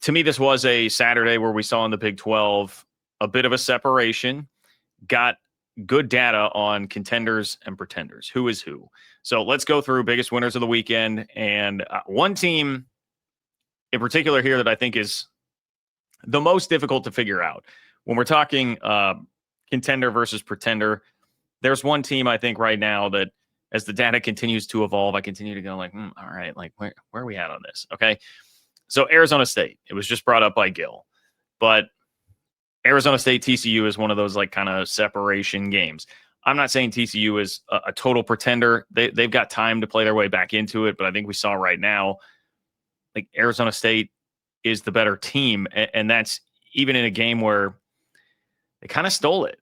to me, this was a Saturday where we saw in the Big 12 a bit of a separation, got good data on contenders and pretenders. Who is who? So let's go through biggest winners of the weekend. And one team in particular here that I think is the most difficult to figure out when we're talking contender versus pretender. There's one team I think right now that as the data continues to evolve, I continue to go like, all right, like where are we at on this? Okay. So Arizona State, it was just brought up by Gil, but Arizona State TCU is one of those like kind of separation games. I'm not saying TCU is a total pretender. They've got time to play their way back into it, but I think we saw right now, like Arizona State is the better team, and that's even in a game where they kind of stole it.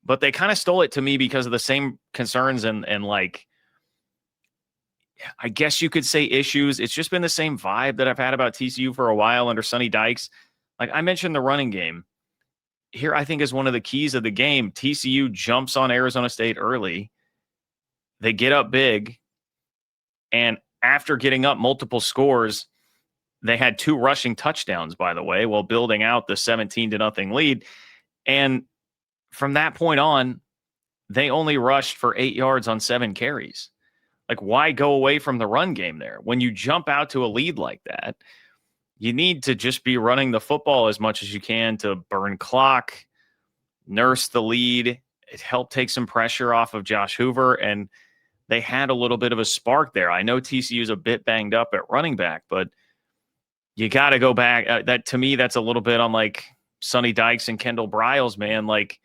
But they kind of stole it to me because of the same concerns and like, I guess you could say issues. It's just been the same vibe that I've had about TCU for a while under Sonny Dykes. Like I mentioned, the running game here, I think, is one of the keys of the game. TCU jumps on Arizona State early. They get up big. And after getting up multiple scores, they had 2 rushing touchdowns, by the way, while building out the 17-0 lead. And from that point on, they only rushed for 8 yards on 7 carries. Like, why go away from the run game there? When you jump out to a lead like that, you need to just be running the football as much as you can to burn clock, nurse the lead. It helped take some pressure off of Josh Hoover, and they had a little bit of a spark there. I know TCU's a bit banged up at running back, but you got to go back. That to me, that's a little bit on like Sonny Dykes and Kendall Briles, man. Like,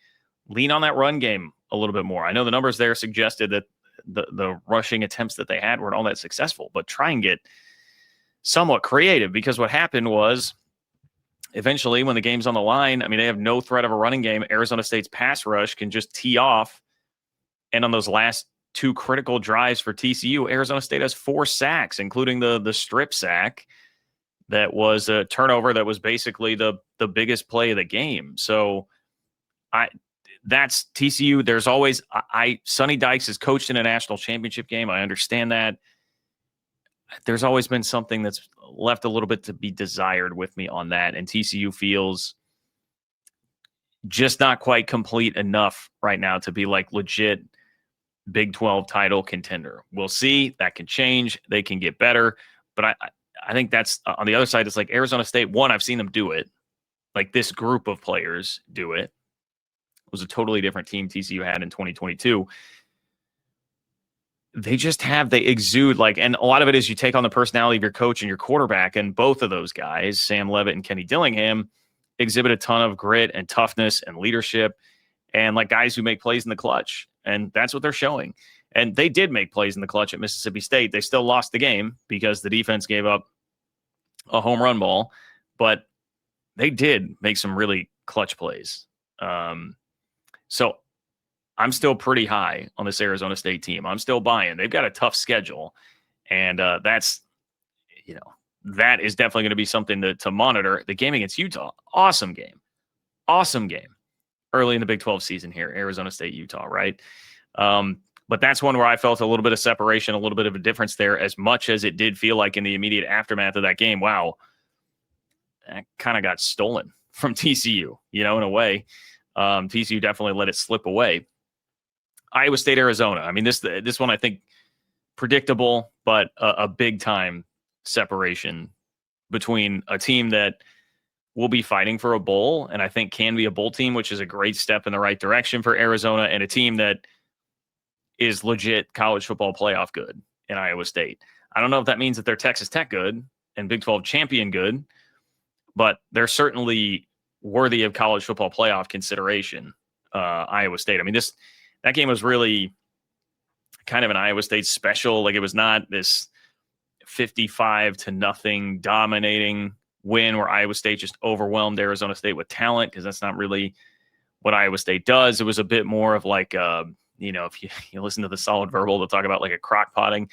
lean on that run game a little bit more. I know the numbers there suggested that the rushing attempts that they had weren't all that successful, but try and get somewhat creative, because what happened was eventually when the game's on the line, I mean, they have no threat of a running game. Arizona State's pass rush can just tee off. And on those last 2 critical drives for TCU, Arizona State has 4 sacks, including the strip sack that was a turnover that was basically the biggest play of the game. So that's TCU. There's always Sonny Dykes has coached in a national championship game. I understand that. There's always been something that's left a little bit to be desired with me on that. And TCU feels just not quite complete enough right now to be like legit Big 12 title contender. We'll see. That can change. They can get better. But I think that's on the other side. It's like Arizona State. One, I've seen them do it. Like this group of players do it. It was a totally different team TCU had in 2022. They exude like, and a lot of it is you take on the personality of your coach and your quarterback, and both of those guys, Sam Levitt and Kenny Dillingham, exhibit a ton of grit and toughness and leadership, and like guys who make plays in the clutch. And that's what they're showing. And they did make plays in the clutch at Mississippi State. They still lost the game because the defense gave up a home run ball, but they did make some really clutch plays. So I'm still pretty high on this Arizona State team. I'm still buying. They've got a tough schedule, and that is definitely going to be something to monitor. The game against Utah, awesome game early in the Big 12 season here, Arizona State, Utah, right? But that's one where I felt a little bit of separation, a little bit of a difference there, as much as it did feel like in the immediate aftermath of that game, wow, that kind of got stolen from TCU, in a way. TCU definitely let it slip away. Iowa State, Arizona. I mean, this one I think predictable, but a big time separation between a team that will be fighting for a bowl, and I think can be a bowl team, which is a great step in the right direction for Arizona, and a team that is legit college football playoff good in Iowa State. I don't know if that means that they're Texas Tech good and Big 12 champion good, but they're certainly worthy of college football playoff consideration. Iowa State. I mean, that game was really kind of an Iowa State special. Like, it was not this 55-0 dominating win where Iowa State just overwhelmed Arizona State with talent, because that's not really what Iowa State does. It was a bit more of like, if you listen to the Solid Verbal, they'll talk about like a crock potting,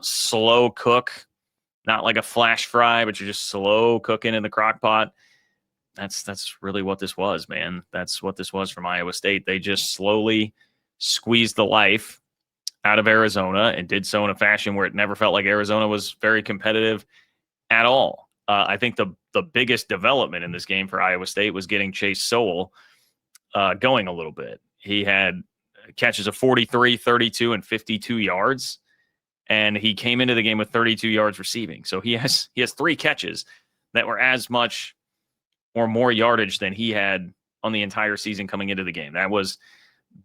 slow cook, not like a flash fry, but you're just slow cooking in the crock pot. That's really what this was, man. That's what this was from Iowa State. They just slowly squeezed the life out of Arizona and did so in a fashion where it never felt like Arizona was very competitive at all. I think the biggest development in this game for Iowa State was getting Chase Sowell going a little bit. He had catches of 43, 32, and 52 yards, and he came into the game with 32 yards receiving. So he has 3 catches that were as much or more yardage than he had on the entire season coming into the game. That was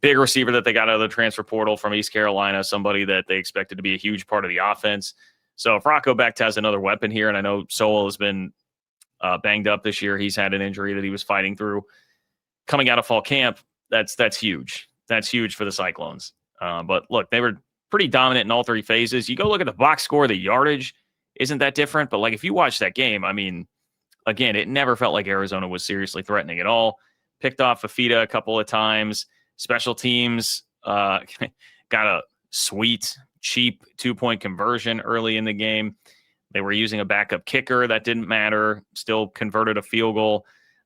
big receiver that they got out of the transfer portal from East Carolina, somebody that they expected to be a huge part of the offense. So if Rocco Becht has another weapon here, and I know Sowell has been banged up this year, he's had an injury that he was fighting through coming out of fall camp. That's huge. That's huge for the Cyclones. But look, they were pretty dominant in all 3 phases. You go look at the box score, the yardage isn't that different. But like if you watch that game, I mean, again, it never felt like Arizona was seriously threatening at all. Picked off Fafita a couple of times. Special teams got a sweet, cheap 2-point conversion early in the game. They were using a backup kicker. That didn't matter. Still converted a field goal.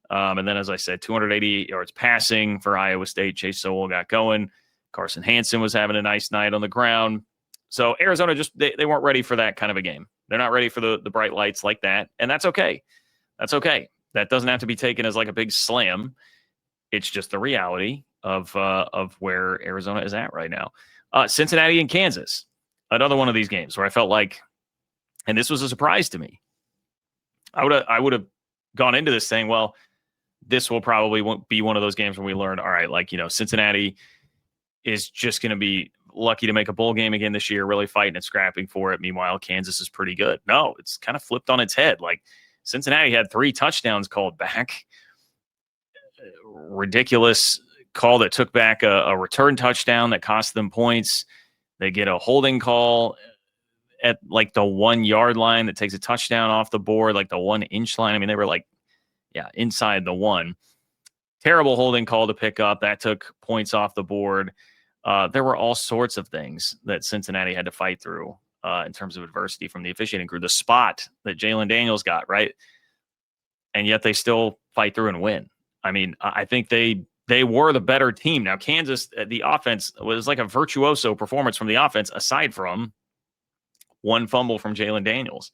And then, as I said, 288 yards passing for Iowa State. Chase Sowell got going. Carson Hansen was having a nice night on the ground. So Arizona just they weren't ready for that kind of a game. They're not ready for the bright lights like that. And that's okay. That's okay. That doesn't have to be taken as like a big slam. It's just the reality of where Arizona is at right now. Cincinnati and Kansas, another one of these games where I felt like, and this was a surprise to me. I would have gone into this saying, well, this will probably won't be one of those games where we learn, all right, like, Cincinnati is just going to be lucky to make a bowl game again this year, really fighting and scrapping for it. Meanwhile, Kansas is pretty good. No, it's kind of flipped on its head. Like Cincinnati had 3 touchdowns called back. Ridiculous call that took back a return touchdown that cost them points. They get a holding call at like the 1 yard line that takes a touchdown off the board, like the 1 inch line. I mean, they were like, inside the 1. Terrible holding call to pick up. That took points off the board. There were all sorts of things that Cincinnati had to fight through in terms of adversity from the officiating crew. The spot that Jalen Daniels got, right? And yet they still fight through and win. I mean, I think they were the better team. Now, Kansas, the offense was like a virtuoso performance from the offense, aside from 1 fumble from Jalen Daniels.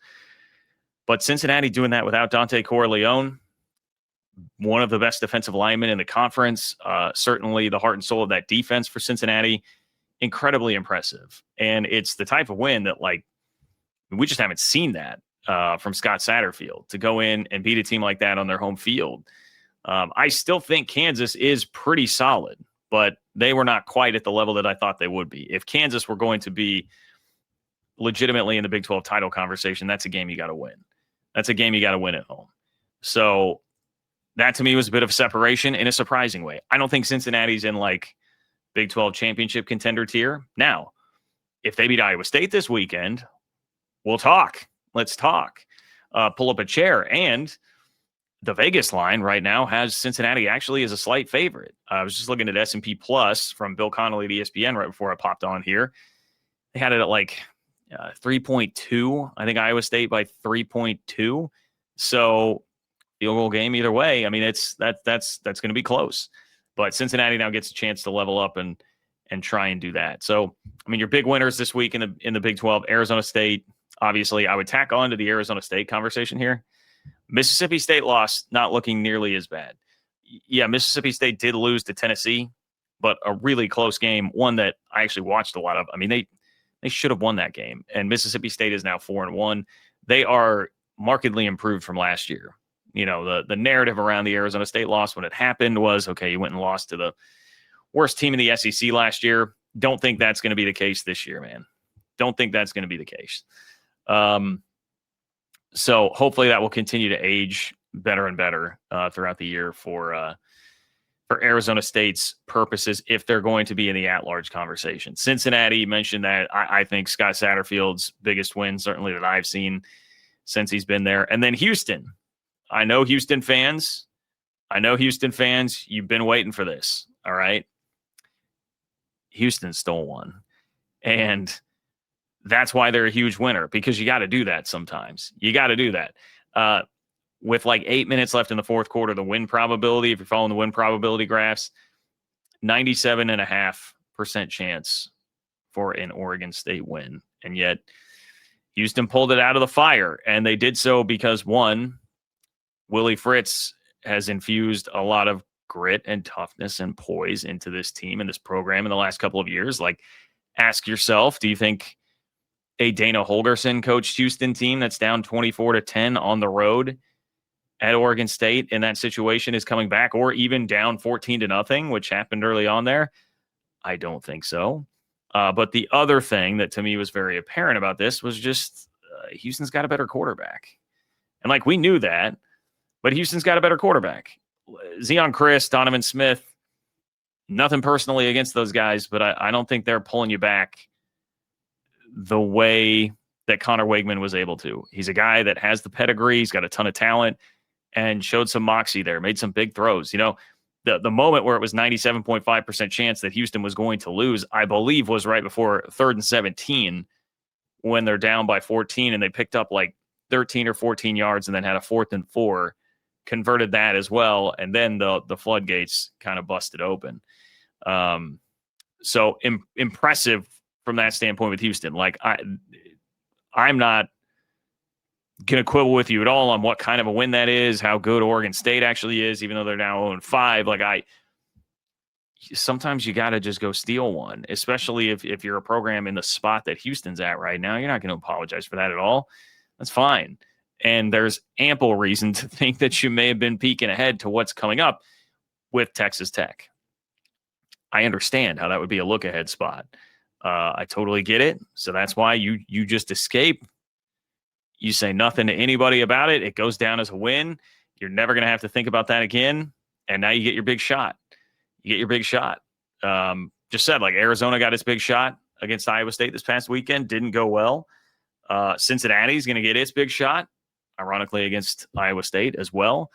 But Cincinnati doing that without Dante Corleone, one of the best defensive linemen in the conference, certainly the heart and soul of that defense for Cincinnati, incredibly impressive. And it's the type of win that, like, we just haven't seen that from Scott Satterfield, to go in and beat a team like that on their home field. I still think Kansas is pretty solid, but they were not quite at the level that I thought they would be. If Kansas were going to be legitimately in the Big 12 title conversation, that's a game you got to win. That's a game you got to win at home. So that to me was a bit of separation in a surprising way. I don't think Cincinnati's in like Big 12 championship contender tier. Now, if they beat Iowa State this weekend, we'll talk. Let's talk. Pull up a chair. And the Vegas line right now has Cincinnati actually as a slight favorite. I was just looking at S&P Plus from Bill Connolly at ESPN right before I popped on here. They had it at like 3.2. I think Iowa State by 3.2. So field goal game either way. I mean, that's going to be close. But Cincinnati now gets a chance to level up and try and do that. So, I mean, your big winners this week in the Big 12, Arizona State. Obviously, I would tack on to the Arizona State conversation here. Mississippi State lost, not looking nearly as bad. Yeah, Mississippi State did lose to Tennessee, but a really close game, one that I actually watched a lot of. I mean, they should have won that game. And Mississippi State is now 4-1. They are markedly improved from last year. You know, the narrative around the Arizona State loss when it happened was, okay, you went and lost to the worst team in the SEC last year. Don't think that's going to be the case this year, man. Don't think that's going to be the case. So hopefully that will continue to age better and better throughout the year for Arizona State's purposes, if they're going to be in the at-large conversation. Cincinnati, mentioned that. I think Scott Satterfield's biggest win, certainly that I've seen since he's been there. And then Houston. I know Houston fans, you've been waiting for this, all right? Houston stole one. And that's why they're a huge winner, because you got to do that sometimes. You got to do that. With like 8 minutes left in the fourth quarter, the win probability, if you're following the win probability graphs, 97.5% chance for an Oregon State win. And yet Houston pulled it out of the fire, and they did so because, one, Willie Fritz has infused a lot of grit and toughness and poise into this team and this program in the last couple of years. Like, ask yourself, do you think a Dana Holgerson coached Houston team that's down 24-10 on the road at Oregon State in that situation is coming back, or even down 14-0, which happened early on there? I don't think so. But the other thing that to me was very apparent about this was just Houston's got a better quarterback. And like, we knew that, but Houston's got a better quarterback. Zion Chris, Donovan Smith, nothing personally against those guys, but I don't think they're pulling you back the way that Connor Wegman was able to. He's a guy that has the pedigree. He's got a ton of talent and showed some moxie there, made some big throws. You know, the moment where it was 97.5% chance that Houston was going to lose, I believe, was right before 3rd and 17 when they're down by 14 and they picked up like 13 or 14 yards and then had a 4th and 4, converted that as well. And then the floodgates kind of busted open. So impressive from that standpoint with Houston. Like, I'm not going to quibble with you at all on what kind of a win that is, how good Oregon State actually is, even though they're now 0-5. Like, sometimes you got to just go steal one, especially if you're a program in the spot that Houston's at right now. You're not going to apologize for that at all. That's fine. And there's ample reason to think that you may have been peeking ahead to what's coming up with Texas Tech. I understand how that would be a look-ahead spot. I totally get it. So that's why you just escape. You say nothing to anybody about it. It goes down as a win. You're never going to have to think about that again. And now you get your big shot. Just said, like, Arizona got its big shot against Iowa State this past weekend. Didn't go well. Cincinnati's going to get its big shot, ironically, against Iowa State as well.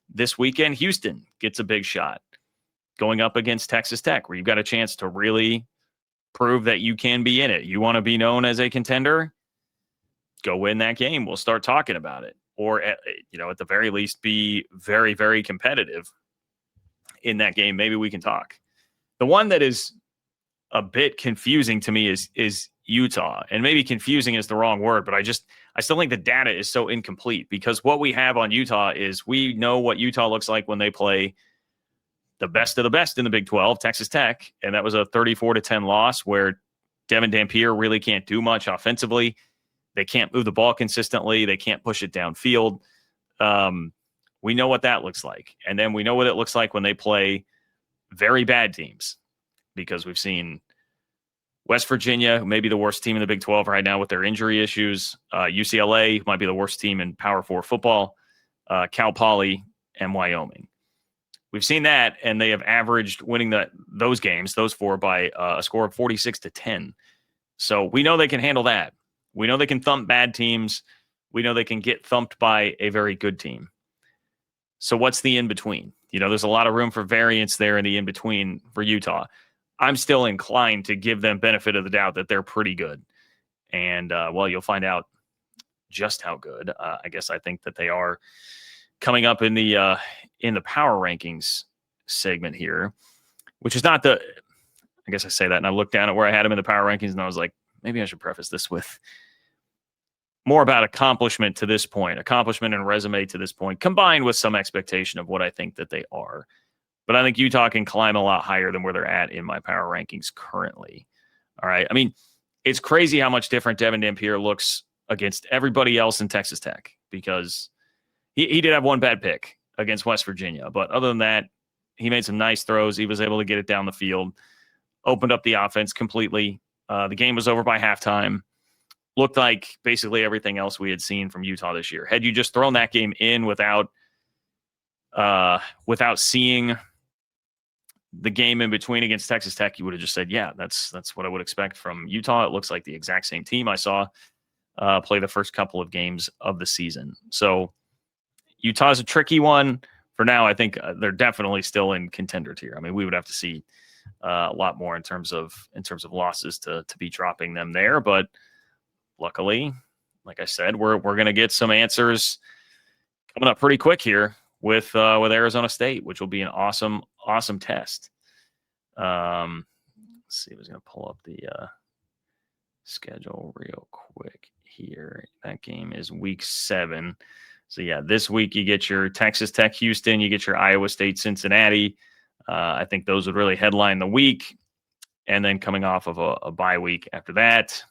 This weekend, Houston gets a big shot going up against Texas Tech, where you've got a chance to really prove that you can be in it. You want to be known as a contender? Go win that game. We'll start talking about it. Or, at the very least, be very, very competitive in that game. Maybe we can talk. The one that is a bit confusing to me is Utah. And maybe confusing is the wrong word, but I still think the data is so incomplete, because what we have on Utah is we know what Utah looks like when they play the best of the best in the Big 12, Texas Tech. And that was a 34-10 loss where Devin Dampier really can't do much offensively. They can't move the ball consistently. They can't push it downfield. We know what that looks like. And then we know what it looks like when they play very bad teams, because we've seen West Virginia, who may be the worst team in the Big 12 right now with their injury issues, UCLA, who might be the worst team in Power 4 football, Cal Poly, and Wyoming. We've seen that, and they have averaged winning those games, those four, by a score of 46-10. So we know they can handle that. We know they can thump bad teams. We know they can get thumped by a very good team. So what's the in-between? There's a lot of room for variance there in the in-between for Utah. I'm still inclined to give them benefit of the doubt that they're pretty good. And, you'll find out just how good. I guess I think that they are coming up in the power rankings segment here, which is not I guess I say that, and I looked down at where I had them in the power rankings, and I was like, maybe I should preface this with more about accomplishment to this point, accomplishment and resume to this point, combined with some expectation of what I think that they are. But I think Utah can climb a lot higher than where they're at in my power rankings currently. All right. I mean, it's crazy how much different Devin Dampier looks against everybody else in Texas Tech, because he did have one bad pick against West Virginia. But other than that, he made some nice throws. He was able to get it down the field, opened up the offense completely. The game was over by halftime. Looked like basically everything else we had seen from Utah this year. Had you just thrown that game in without seeing the game in between against Texas Tech, you would have just said, yeah, that's what I would expect from Utah. It looks like the exact same team I saw play the first couple of games of the season. So Utah's a tricky one. For now, I think they're definitely still in contender tier. I mean, we would have to see a lot more in terms of losses to be dropping them there. But luckily, like I said, we're going to get some answers coming up pretty quick here with Arizona State, which will be an awesome test. Let's see. I was going to pull up the schedule real quick here. That game is week 7. So, yeah, this week you get your Texas Tech Houston, you get your Iowa State Cincinnati. I think those would really headline the week. And then coming off of a bye week after that,